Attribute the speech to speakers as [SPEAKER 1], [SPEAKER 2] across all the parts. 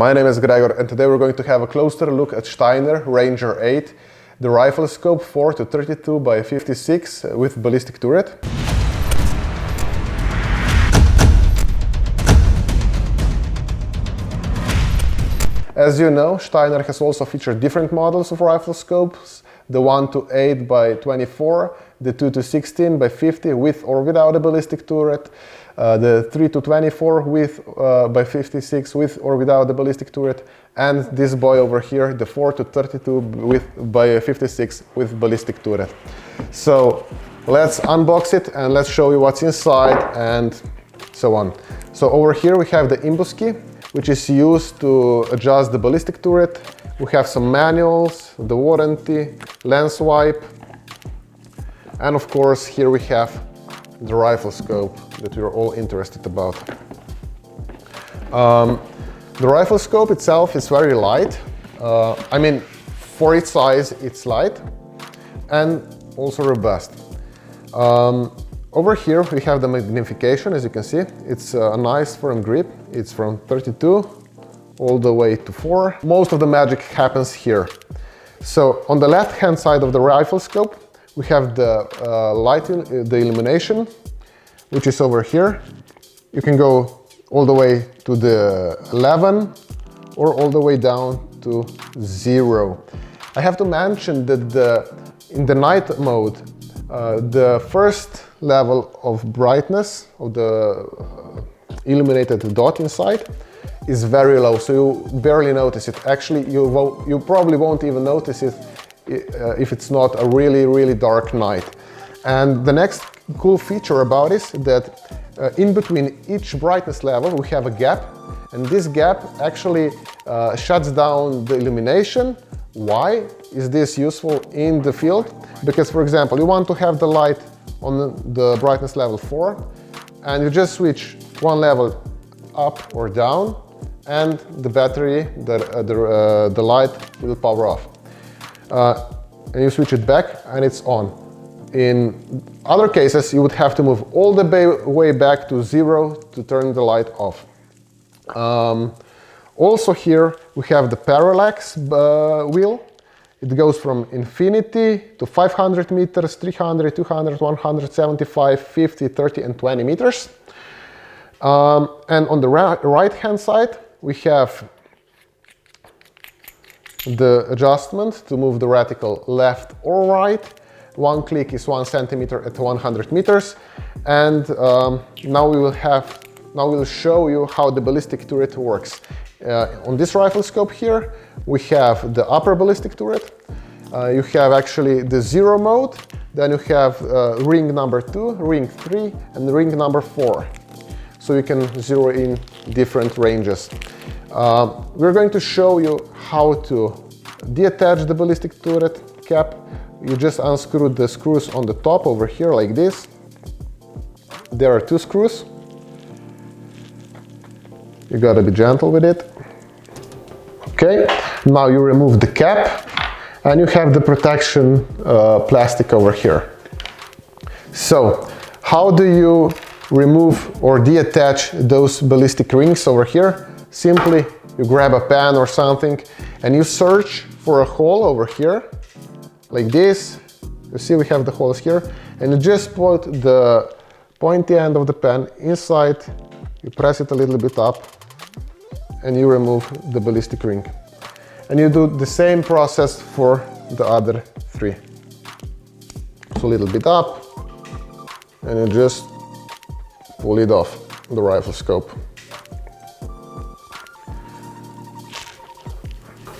[SPEAKER 1] My name is Gregor, and today we're going to have a closer look at Steiner Ranger 8, the rifle scope 4 to 32 by 56 with ballistic turret. As you know, Steiner has also featured different models of rifle scopes, the 1 to 8 by 24, the 2 to 16 by 50 with or without a ballistic turret, the 3 to 24 with by 56 with or without the ballistic turret, and this boy over here, the 4 to 32 with by 56 with ballistic turret. So let's unbox it and let's show you what's inside and so on. So over here we have the imbus key, which is used to adjust the ballistic turret. We have some manuals, the warranty, lens wipe, and of course here we have the rifle scope that we're all interested about. The rifle scope itself is very light. I mean, for its size, it's light and also robust. Over here we have the magnification, as you can see. It's a nice firm grip. It's from 32 all the way to 4. Most of the magic happens here. So on the left hand side of the rifle scope we have the the illumination, which is over here. You can go all the way to the 11 or all the way down to 0. I have to mention that in the night mode, the first level of brightness of the illuminated dot inside is very low, so you barely notice it. Actually, you probably won't even notice it if it's not a really dark night. And the next cool feature about it is that in between each brightness level we have a gap, and this gap actually shuts down the illumination. Why is this useful in the field? Because, for example, you want to have the light on the brightness level 4, and you just switch one level up or down, and the battery, the light will power off. And you switch it back and it's on. In other cases, you would have to move all the way back to 0 to turn the light off. Also here we have the parallax wheel. It goes from infinity to 500 meters, 300, 200, 175, 50, 30 and 20 meters. And on the right hand side we have the adjustment to move the reticle left or right. One click is 1 centimeter at 100 meters. And now we'll show you how the ballistic turret works. On this rifle scope here, we have the upper ballistic turret. You have actually the 0 mode, then you have ring number 2, ring 3, and ring number 4. So you can zero in different ranges. We're going to show you how to detach the ballistic turret cap. You just unscrew the screws on the top over here like this. There are 2 screws. You gotta be gentle with it. Okay, now you remove the cap and you have the protection plastic over here. So, how do you remove or detach those ballistic rings over here? Simply, you grab a pen or something and you search for a hole over here, like this. You see we have the holes here, and you just put the pointy end of the pen inside, you press it a little bit up, and you remove the ballistic ring. And you do the same process for the other 3. So a little bit up, and you just pull it off the rifle scope.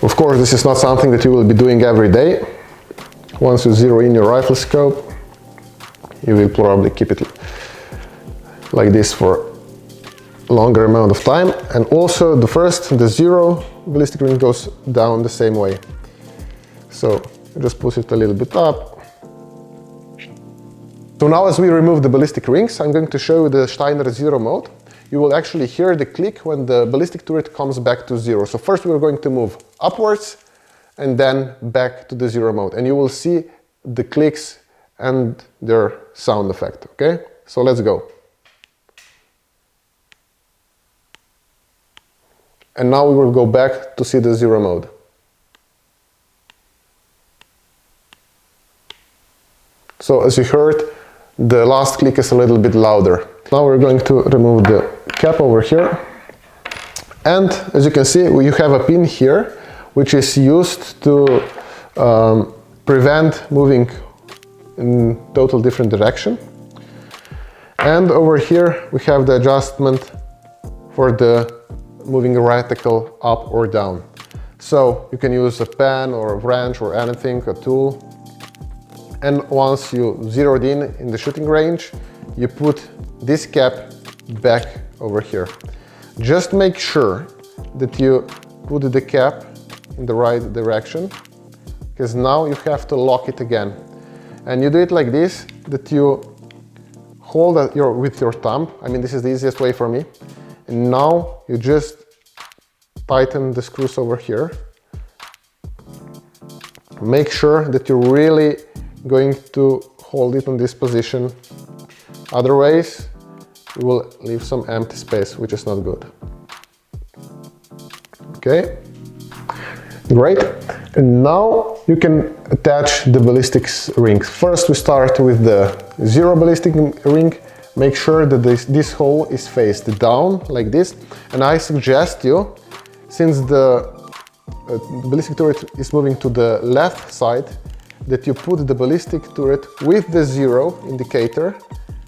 [SPEAKER 1] Of course, this is not something that you will be doing every day. Once you zero in your rifle scope, you will probably keep it like this for a longer amount of time. And also the 0 ballistic ring goes down the same way. So you just push it a little bit up. So now as we remove the ballistic rings, I'm going to show you the Steiner 0 mode. You will actually hear the click when the ballistic turret comes back to 0. So first we're going to move upwards and then back to the 0 mode. And you will see the clicks and their sound effect, okay? So let's go. And now we will go back to see the 0 mode. So as you heard, the last click is a little bit louder. Now we're going to remove the cap over here. And as you can see, you have a pin here, which is used to prevent moving in total different direction. And over here we have the adjustment for the moving reticle up or down. So you can use a pen or a wrench or anything, a tool. And once you zeroed in the shooting range, you put this cap back over here. Just make sure that you put the cap in the right direction, because now you have to lock it again. And you do it like this, that you hold with your thumb. I mean, this is the easiest way for me. And now you just tighten the screws over here. Make sure that you're really going to hold it in this position. Otherwise, you will leave some empty space, which is not good. Okay, great. And now you can attach the ballistic rings. First, we start with the 0 ballistic ring. Make sure that this hole is faced down like this. And I suggest you, since the ballistic turret is moving to the left side, that you put the ballistic turret with the 0 indicator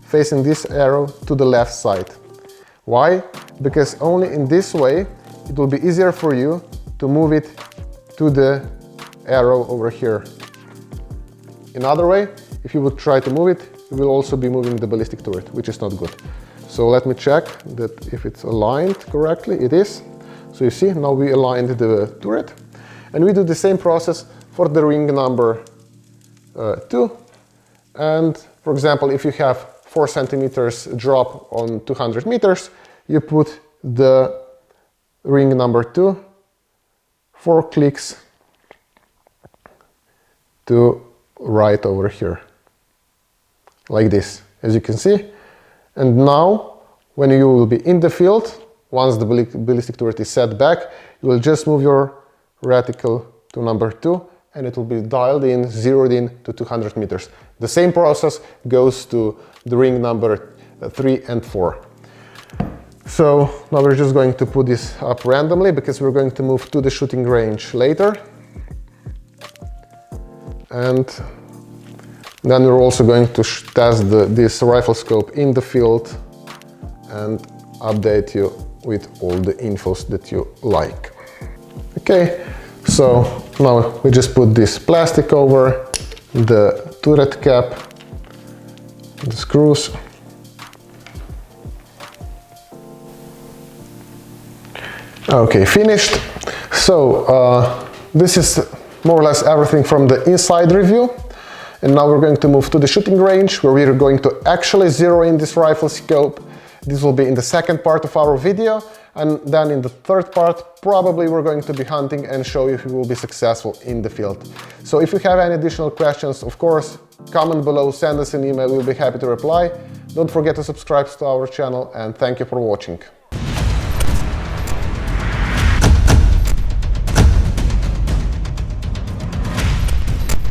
[SPEAKER 1] facing this arrow to the left side. Why? Because only in this way it will be easier for you to move it to the arrow over here. Another way, if you would try to move it, you will also be moving the ballistic turret, which is not good. So let me check that if it's aligned correctly. It is. So you see, now we aligned the turret. And we do the same process for the ring number 2. And for example, if you have 4 centimeters drop on 200 meters, you put the ring number 2, 4 clicks to right over here, like this, as you can see. And now, when you will be in the field, once the ballistic turret is set back, you will just move your reticle to number 2, and it will be dialed in, zeroed in to 200 meters. The same process goes to the ring number 3 and 4. So now we're just going to put this up randomly, because we're going to move to the shooting range later. And then we're also going to test this rifle scope in the field and update you with all the infos that you like. Okay, so now we just put this plastic over the turret cap, the screws. Okay, finished. So this is more or less everything from the inside review. And now we're going to move to the shooting range, where we're going to actually zero in this rifle scope. This will be in the second part of our video. And then in the third part, probably we're going to be hunting and show you if we will be successful in the field. So if you have any additional questions, of course, comment below, send us an email, we'll be happy to reply. Don't forget to subscribe to our channel, and thank you for watching.